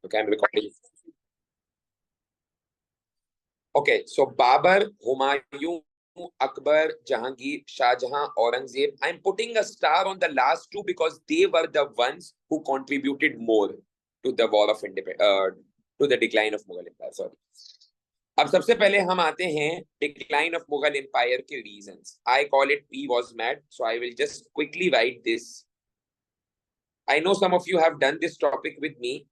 Okay, I'm recording. Okay, so Babar, Humayun, Akbar, Jahangir, Shah Jahan, Aurangzeb. I'm putting a star on the last two because they were the ones who contributed more to the war of independence, to the decline of Mughal Empire. Sorry. अब सबसे पहले हम आते हैं decline of Mughal Empire के reasons. I call it P was mad, so I will just quickly write this. I know some of you have done this topic with me,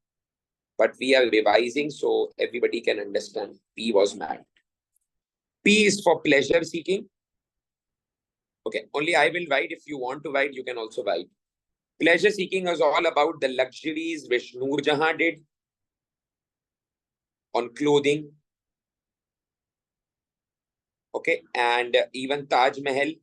but we are revising so everybody can understand. P was mad. P is for pleasure seeking. Okay, only I will write. If you want to write, you can also write. Pleasure seeking is all about the luxuries which Noor Jahan did on clothing. Okay, and even Taj Mahal.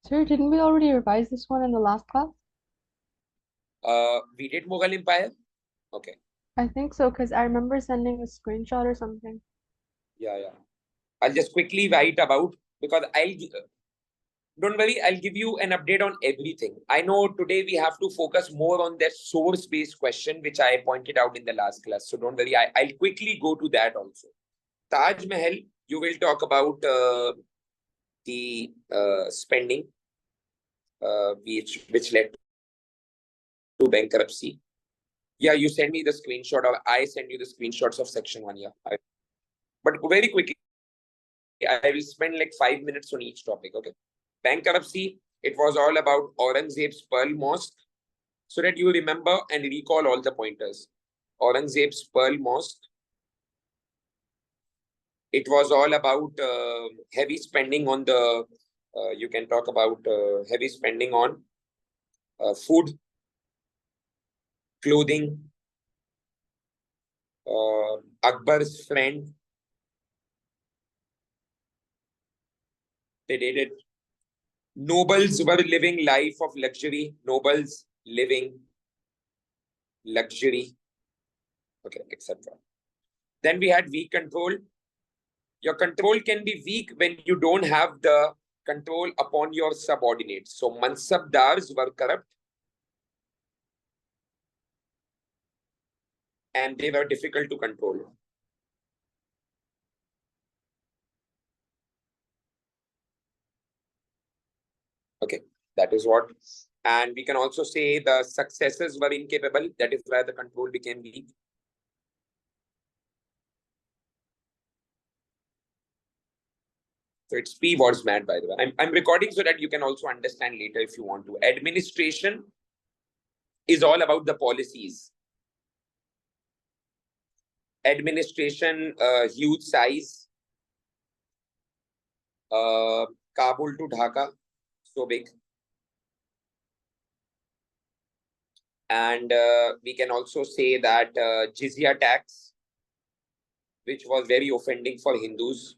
Sir, didn't we already revise this one in the last class? We did Mughal Empire. Okay. I think so, because I remember sending a screenshot or something. Yeah. I'll just quickly write about, because don't worry, I'll give you an update on everything. I know today we have to focus more on that source-based question, which I pointed out in the last class. So don't worry, I'll quickly go to that also. Taj Mahal, you will talk about the spending, which led to bankruptcy. Yeah, you send me the screenshot, or I send you the screenshots of section 1. Yeah, but very quickly, I will spend like 5 minutes on each topic. Okay. Bankruptcy, it was all about Aurangzeb's Pearl Mosque, so that you remember and recall all the pointers. Aurangzeb's Pearl Mosque. It was all about heavy spending on the, you can talk about heavy spending on food, clothing. Akbar's friend, they did it. Nobles were living life of luxury. Nobles living luxury. Okay, etc. Then we had weak control. Your control can be weak when you don't have the control upon your subordinates. So mansabdars were corrupt and they were difficult to control. Okay, that is what. And we can also say the successors were incapable. That is why the control became weak. So it's P was mad, by the way. I'm recording so that you can also understand later if you want to. Administration is all about the policies. Administration, huge size. Kabul to Dhaka, so big. And we can also say that jizya tax, which was very offending for Hindus.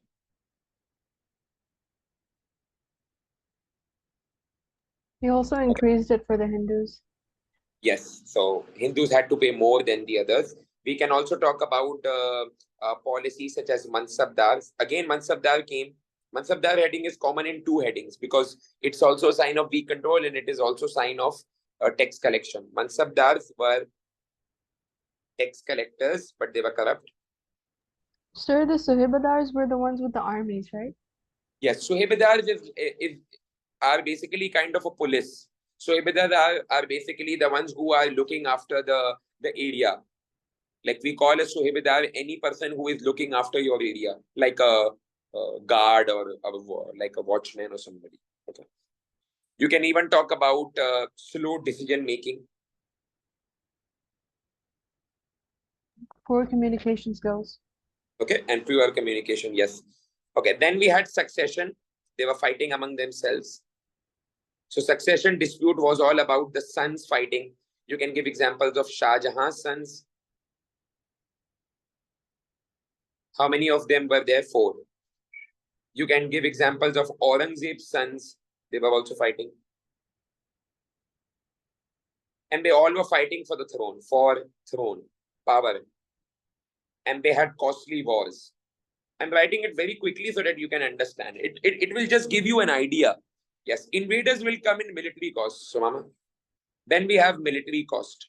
He also increased it for the Hindus. Yes, so Hindus had to pay more than the others. We can also talk about policies such as Mansabdars. Again, Mansabdar came. Mansabdar heading is common in two headings because it's also a sign of weak control and it is also a sign of tax collection. Mansabdars were tax collectors, but they were corrupt. Sir, the Suhibadars were the ones with the armies, right? Yes, Suhibadars are basically kind of a police. Suhibadars are basically the ones who are looking after the area. Like we call a Suhibadar any person who is looking after your area, like a guard or like a watchman or somebody. Okay. You can even talk about slow decision making. Poor communication skills. Okay, and pure communication, yes. Okay, then we had succession. They were fighting among themselves. So succession dispute was all about the sons fighting. You can give examples of Shah Jahan's sons. How many of them were there? 4. You can give examples of Aurangzeb's sons. They were also fighting. And they all were fighting for the throne, power. And they had costly wars. I'm writing it very quickly so that you can understand. It will just give you an idea. Yes, invaders will come in military cost, so mama. Then we have military cost.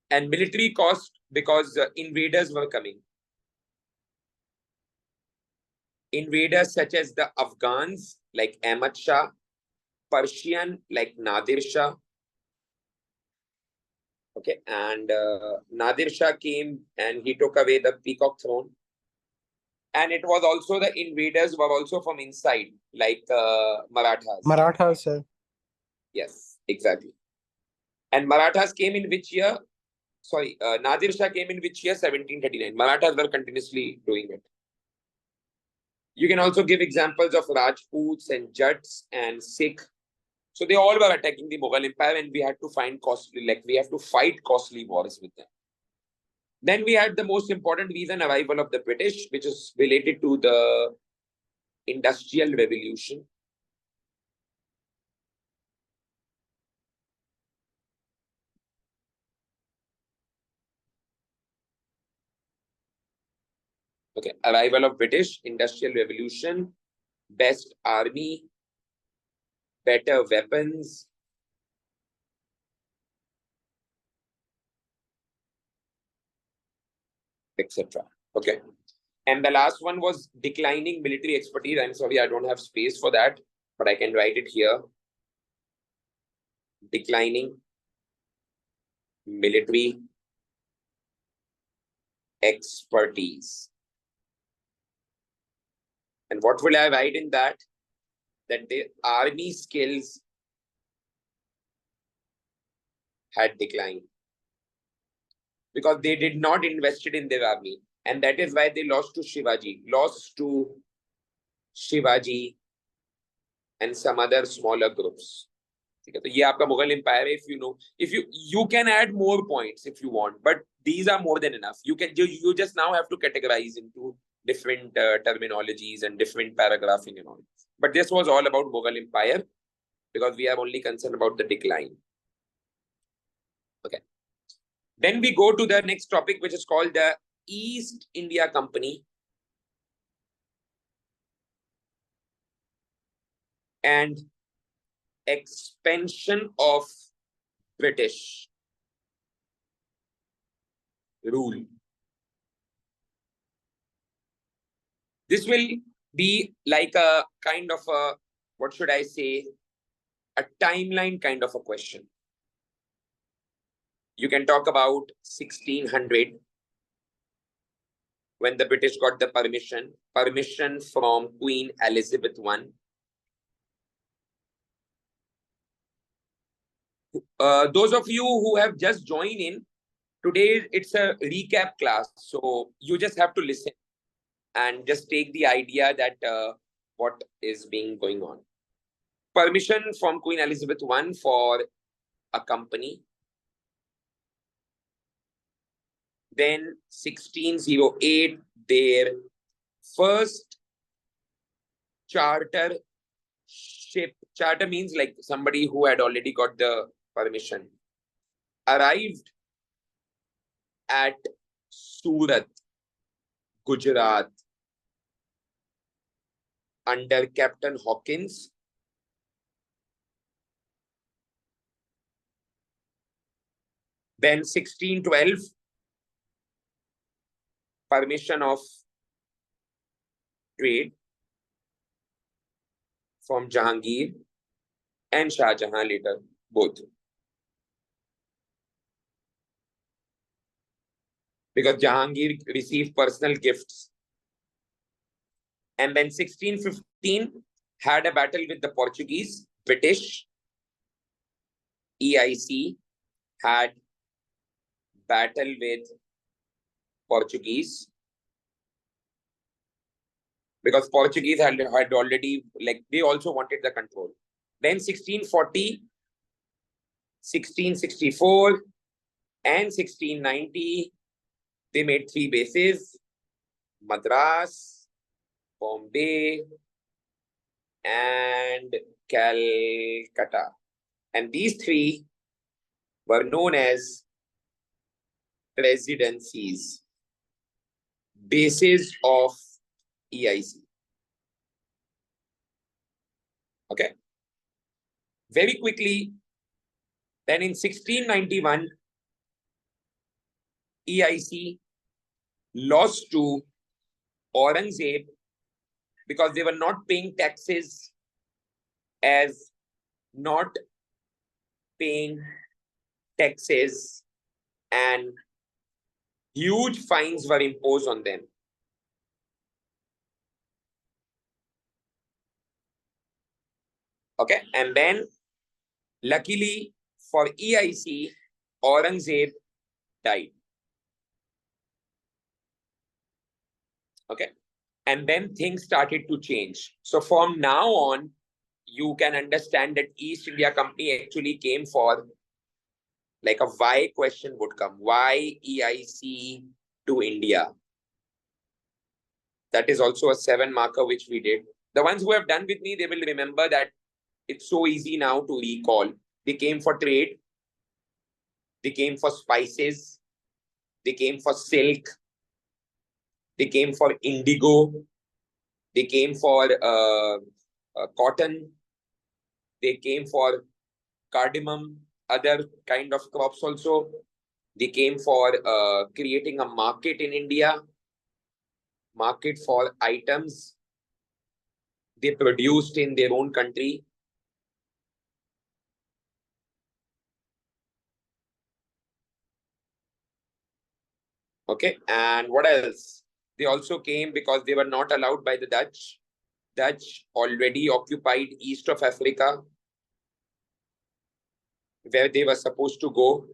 And military cost because invaders were coming. Invaders such as the Afghans, like Ahmad Shah, Persian, like Nadir Shah. Okay, and Nadir Shah came and he took away the peacock throne. And it was also the invaders were also from inside, like Marathas. Marathas, sir. Yes, exactly. And Marathas came in which year? Sorry, Nadir Shah came in which year? 1739. Marathas were continuously doing it. You can also give examples of Rajputs and Jats and Sikh. So they all were attacking the Mughal Empire, and we had to find costly, like we have to fight costly wars with them. Then we had the most important reason, arrival of the British, which is related to the Industrial Revolution. Okay, arrival of British, Industrial Revolution, best army, better weapons, etc. Okay. And the last one was declining military expertise. I'm sorry, I don't have space for that, but I can write it here. Declining military expertise. And what will I write in that? That the army skills had declined because they did not invested in their army. And that is why they lost to Shivaji. Lost to Shivaji and some other smaller groups. So ये आपका Mughal Empire है. If you know, if you can add more points if you want, but these are more than enough. You just now have to categorize into different terminologies and different paragraphing and all. But this was all about Mughal Empire because we are only concerned about the decline. Okay. Then we go to the next topic, which is called the East India Company. And expansion of British rule. This will be like a kind of a, what should I say, a timeline kind of a question. You can talk about 1600 when the British got the permission from Queen Elizabeth I. Those of you who have just joined in, today it's a recap class. So you just have to listen and just take the idea that what is being going on. Permission from Queen Elizabeth I for a company. Then 1608, their first charter ship. Charter means like somebody who had already got the permission. Arrived at Surat, Gujarat, under Captain Hawkins. Then 1612, permission of trade from Jahangir and Shah Jahan later, both. Because Jahangir received personal gifts. And then 1615 had a battle with the Portuguese. British EIC had battle with Portuguese because Portuguese had already, like, they also wanted the control. Then 1640, 1664 and 1690, they made 3 bases: Madras, Bombay and Calcutta. And these 3 were known as presidencies, bases of EIC. Okay. Very quickly, then in 1691, EIC lost to Aurangzeb because they were not paying taxes, as not paying taxes, and huge fines were imposed on them. Okay, and then luckily for EIC, Aurangzeb died. Okay, and then things started to change. So from now on, you can understand that East India Company actually came for, like, a why question would come. Why EIC to India? That is also a 7 marker which we did. The ones who have done with me, they will remember that it's so easy now to recall. They came for trade. They came for spices. They came for silk. They came for indigo. They came for cotton. They came for cardamom, other kind of crops also. They came for creating a market in India, market for items they produced in their own country. Okay, and what else? They also came because they were not allowed by the Dutch. Dutch already occupied east of Africa, where they were supposed to go.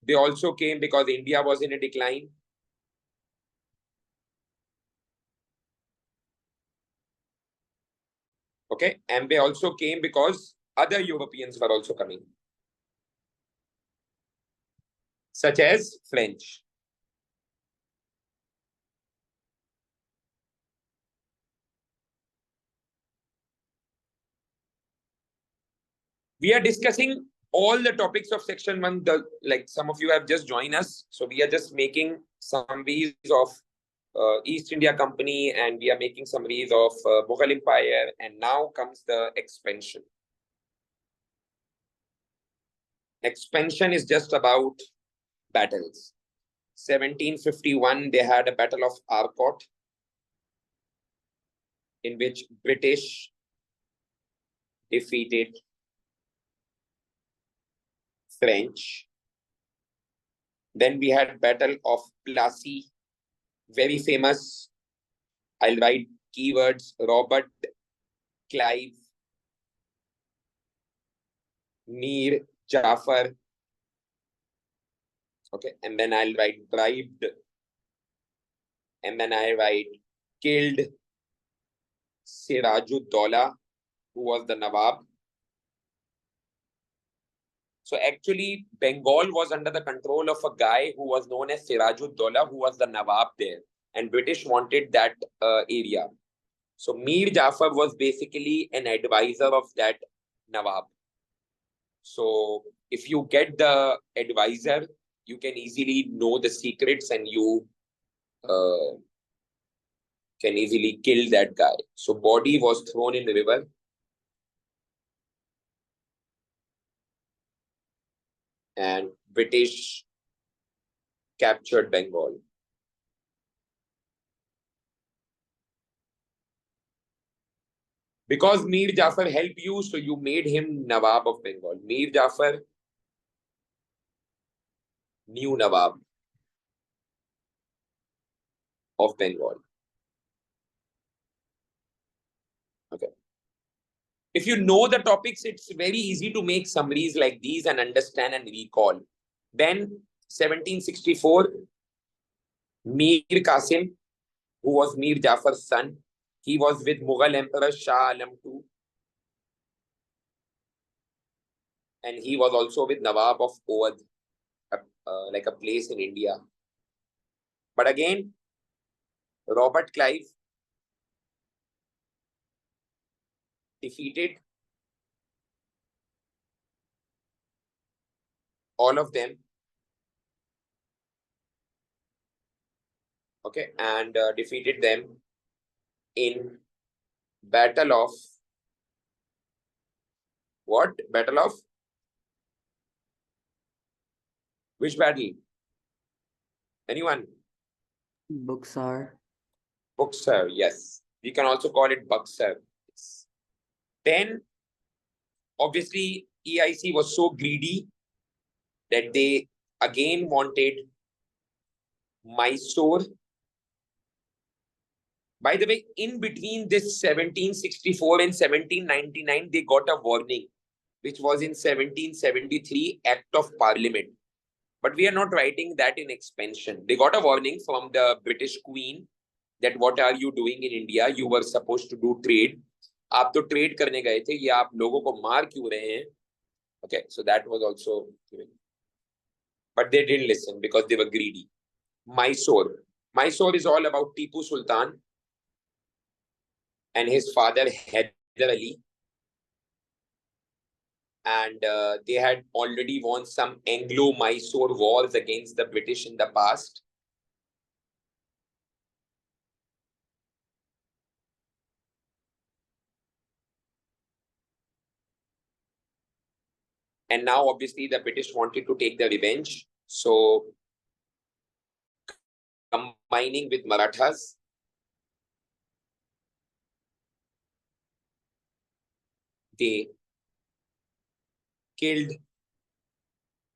They also came because India was in a decline. Okay, and they also came because other Europeans were also coming, such as French. We are discussing all the topics of section 1. Like, some of you have just joined us, so we are just making summaries of East India Company, and we are making summaries of Mughal Empire, and now comes the expansion. Expansion is just about battles. 1751, they had a battle of Arcot, in which British defeated French. Then we had Battle of Plassey, very famous. I'll write keywords: Robert Clive, Mir Jafar. Okay, and then I'll write bribed, and then I write killed Sirajud-Dowlah, who was the Nawab. So actually, Bengal was under the control of a guy who was known as Sirajud-Dowlah, who was the Nawab there, and British wanted that area. So Mir Jafar was basically an advisor of that Nawab. So if you get the advisor, you can easily know the secrets, and you can easily kill that guy. So body was thrown in the river. And British captured Bengal. Because Mir Jafar helped you, so you made him Nawab of Bengal. Mir Jafar, new Nawab of Bengal. Okay. If you know the topics, it's very easy to make summaries like these and understand and recall. Then 1764, Mir Qasim, who was Mir Jafar's son, he was with Mughal Emperor Shah Alam II. And he was also with Nawab of Oudh, like a place in India. But again, Robert Clive defeated all of them. Okay, and defeated them in Battle of what? Battle of which battle? Anyone? Buxar. Buxar, yes. We can also call it Buxar. Then, obviously, EIC was so greedy that they again wanted Mysore. By the way, in between this 1764 and 1799, they got a warning, which was in 1773 Act of Parliament. But we are not writing that in expansion. They got a warning from the British Queen that what are you doing in India? You were supposed to do trade. आप तो trade करने गए थे, ये आप लोगों को मार क्यों रहे हैं? Okay, so that was also given. But they didn't listen because they were greedy. Mysore. Mysore is all about Tipu Sultan and his father Hyder Ali. And they had already won some Anglo-Mysore wars against the British in the past. And now, obviously, the British wanted to take the revenge. So, combining with Marathas, they killed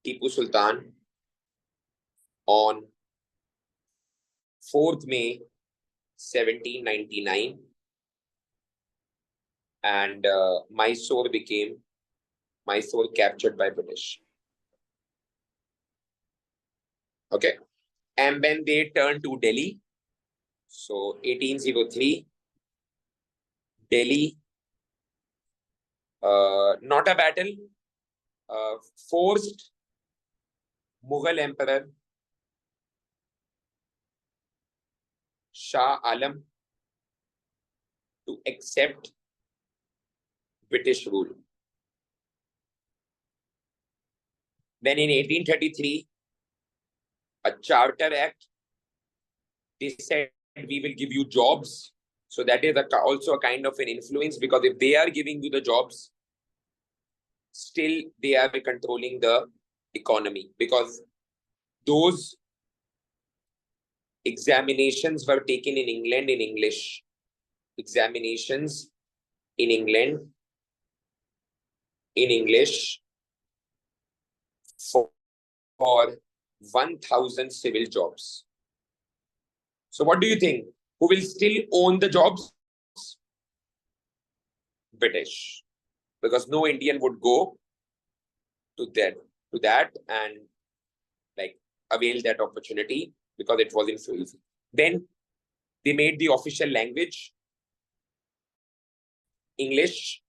Tipu Sultan on 4th May 1799, and Mysore captured by British. Okay, and then they turned to Delhi. So 1803, Delhi, not a battle, forced Mughal Emperor Shah Alam to accept British rule. Then in 1833, a Charter Act, they said we will give you jobs. So that is also a kind of an influence, because if they are giving you the jobs, still they are controlling the economy, because those examinations were taken in England in English. Examinations in England in English for 1,000 civil jobs. So what do you think? Who will still own the jobs? British. Because no Indian would go to that and like avail that opportunity, because it wasn't so easy. Then they made the official language English,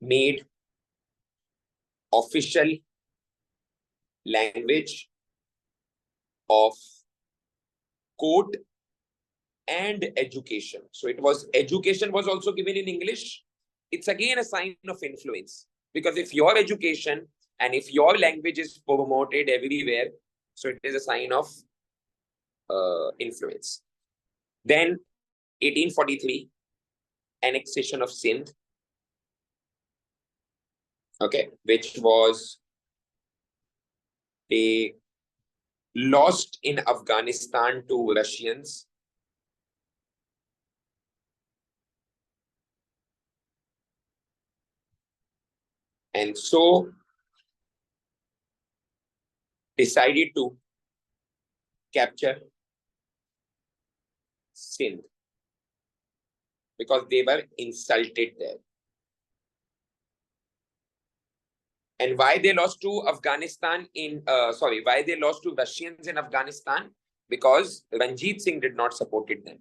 made official language of court and education. So education was also given in English. It's again a sign of influence, because if your education and if your language is promoted everywhere, so it is a sign of influence. Then 1843, annexation of Sindh, okay, which was they lost in Afghanistan to Russians. And so decided to capture Sindh because they were insulted there. And why they lost to Afghanistan why they lost to Russians in Afghanistan? Because Ranjit Singh did not support them.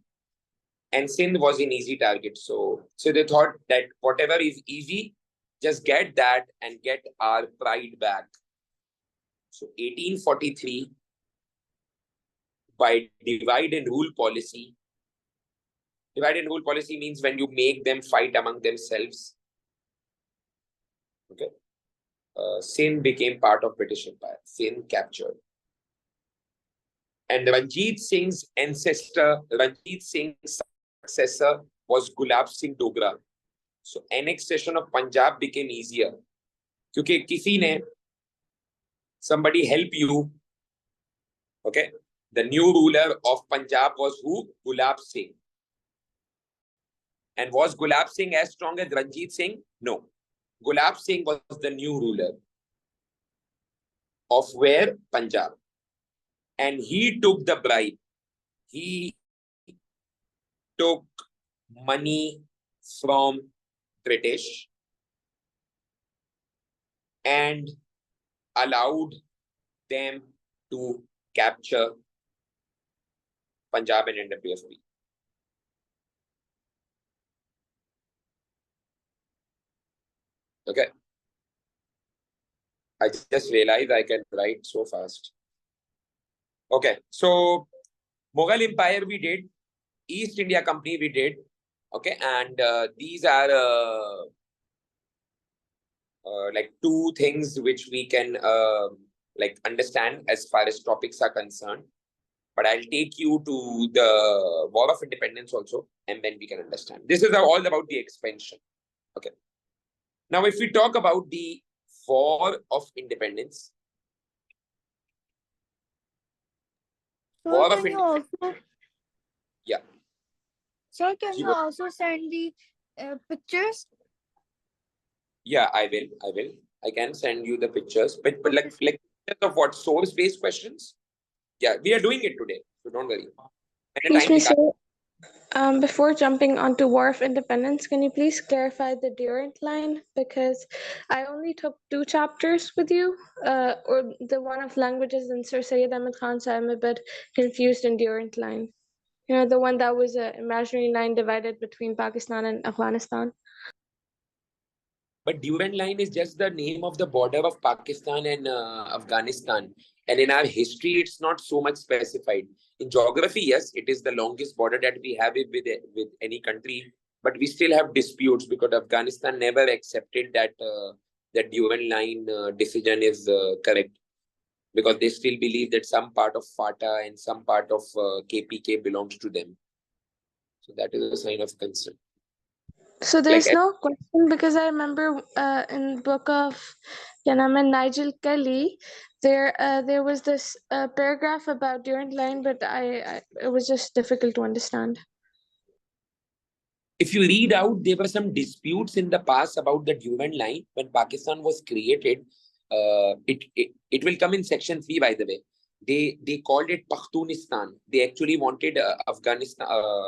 And Sindh was an easy target. So they thought that whatever is easy, just get that and get our pride back. So 1843, by divide and rule policy means when you make them fight among themselves. Okay. Sindh became part of British Empire. Sindh captured. And Ranjit Singh's successor, was Gulab Singh Dogra. So annexation of Punjab became easier. क्योंकि किसी ने somebody help you. Okay. The new ruler of Punjab was who? Gulab Singh. And was Gulab Singh as strong as Ranjit Singh? No. Gulab Singh was the new ruler of where? Punjab. And he took the bribe. He took money from British and allowed them to capture Punjab and under PST. Okay. I just realized I can write so fast. Okay. So Mughal Empire we did. East India Company we did. Okay. And these are like two things which we can like understand as far as topics are concerned. But I'll take you to the War of Independence also, and then we can understand. This is all about the expansion. Okay. Now, if we talk about the War of Independence, War of Independence. Yeah. Sir, can you also send the pictures? Yeah, I will. I can send you the pictures, but like of what, source-based questions? Yeah, we are doing it today, so don't worry. Excuse me, sir. Before jumping onto War of Independence, can you please clarify the Durant line? Because I only took 2 chapters with you, or the one of languages and Sir Syed Ahmed Khan, so I'm a bit confused in Durant line. You know, the one that was an imaginary line divided between Pakistan and Afghanistan. But Durand line is just the name of the border of Pakistan and Afghanistan. And in our history, it's not so much specified. In geography, yes, it is the longest border that we have with any country. But we still have disputes because Afghanistan never accepted that that Durand line decision is correct. Because they still believe that some part of FATA and some part of KPK belongs to them. So that is a sign of concern. So there's no question, because I remember in the book of Nigel Kelly, there was this paragraph about Durand line, but it was just difficult to understand. If you read out, there were some disputes in the past about the Durand line when Pakistan was created. It will come in section 3, by the way. They called it Pakhtunistan. They actually wanted Afghanistan.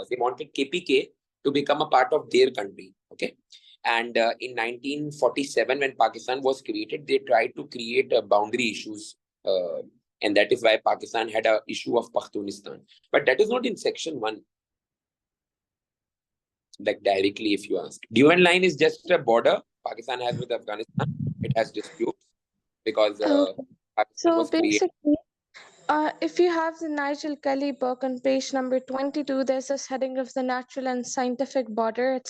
They wanted KPK to become a part of their country. Okay. And in 1947, when Pakistan was created, they tried to create boundary issues. And that is why Pakistan had an issue of Pakhtunistan. But that is not in section 1. Like directly, if you ask. Durand line is just a border Pakistan has with Afghanistan. It has disputes because Pakistan was basically, if you have the Nigel Kelly book on page number 22, there's this heading of the natural and scientific border. It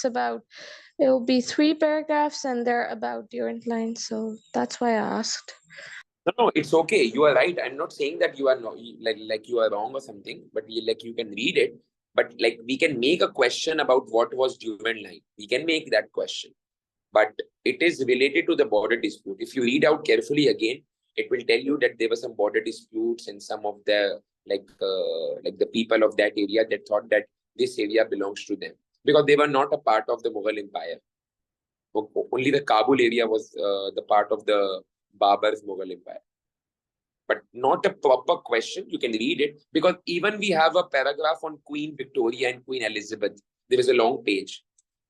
will be 3 paragraphs and they're about Durand line. So that's why I asked. No, it's okay. You are right. I'm not saying that you are not, like you are wrong or something, but you can read it. But like we can make a question about what was Durand line. We can make that question. But it is related to the border dispute. If you read out carefully again, it will tell you that there were some border disputes and some of the like the people of that area that thought that this area belongs to them because they were not a part of the Mughal Empire. Only the Kabul area was the part of the Babur's Mughal Empire. But not a proper question. You can read it because even we have a paragraph on Queen Victoria and Queen Elizabeth. There is a long page.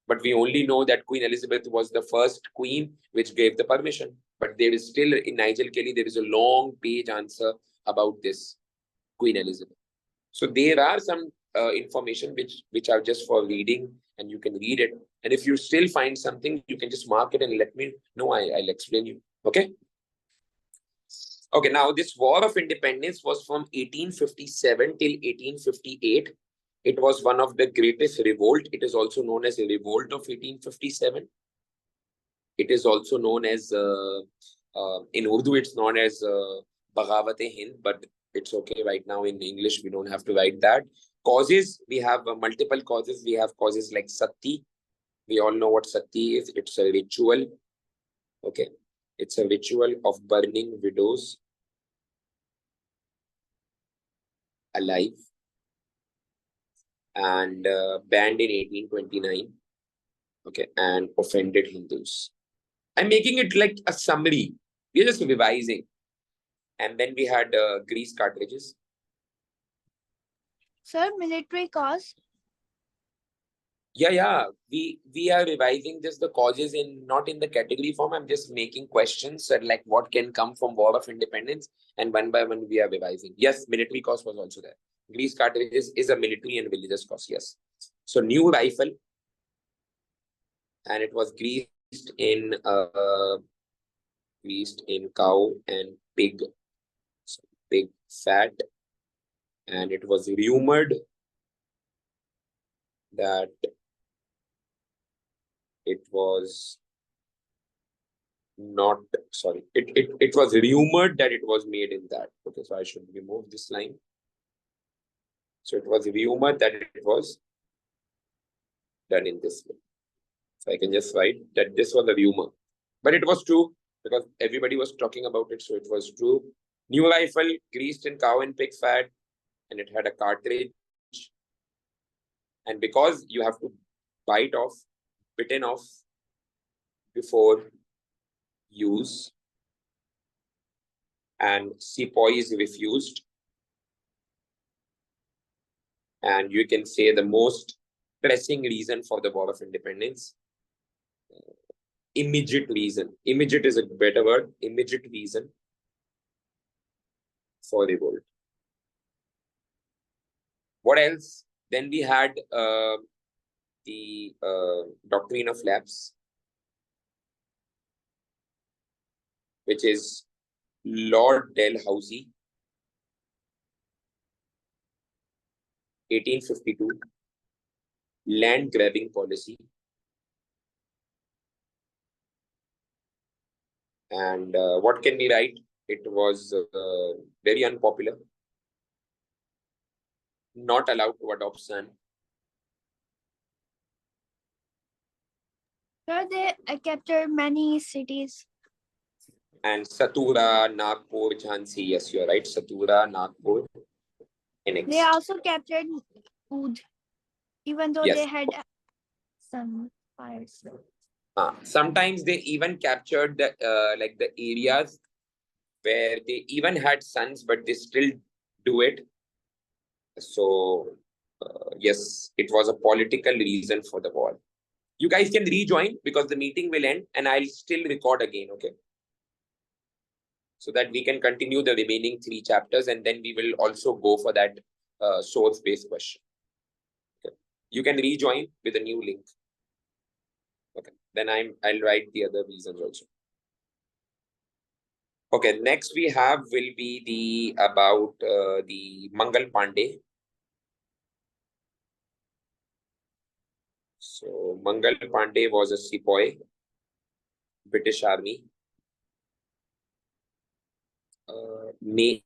But we only know that Queen Elizabeth was the first queen which gave the permission. But there is still, in Nigel Kelly, there is a long page answer about this Queen Elizabeth. So there are some information which are just for reading and you can read it. And if you still find something, you can just mark it and let me know. I'll explain you. Okay? Okay, now this War of Independence was from 1857 till 1858. It was one of the greatest revolt. It is also known as a revolt of 1857. It is also known as, in Urdu, it's known as Baghawat-e-Hind, but it's okay right now in English, we don't have to write that. Causes, we have multiple causes. We have causes like sati. We all know what sati is. It's a ritual. Okay. It's a ritual of burning widows alive, and banned in 1829. Okay. And offended Hindus. I'm making it like a summary. We're just revising. And then we had grease cartridges. Sir, military cause. Yeah. We are revising just the causes in not in the category form. I'm just making questions that like what can come from War of Independence, and one by one we are revising. Yes, military cause was also there. Grease cartridges is a military and religious cause. Yes. So new rifle, and it was greased in cow and pig fat, and it was rumored that it was not, sorry, it was rumored that it was made in that. Okay, so I should remove this line. So it was rumored that it was done in this way. So I can just write that this was a rumor, but it was true because everybody was talking about it. So it was true. New rifle, greased in cow and pig fat, and it had a cartridge. And because you have to bitten off before use, and sepoy is refused. And you can say the most pressing reason for the War of Independence, immediate reason. Immediate is a better word. Immediate reason for revolt. What else? Then we had the doctrine of lapse, which is Lord Dalhousie, 1852, land grabbing policy. And what can we write? It was very unpopular, not allowed to adopt son. Sir, they captured many cities. And Satura, Nagpur, Jhansi. Yes, you're right. Satura, Nagpur. Next. They also captured Oudh, even though Yes. they had some fires. Sometimes they even captured the like the areas where they even had sons, but they still do it. So yes, it was a political reason for the war. You guys can rejoin because the meeting will end and I'll still record again, okay? So that we can continue the remaining 3 chapters, and then we will also go for that source-based question. Okay. You can rejoin with a new link. Okay. Then I'll write the other reasons also. Okay. Next we have will be the about the Mangal Pandey. So Mangal Pandey was a sepoy, British Army.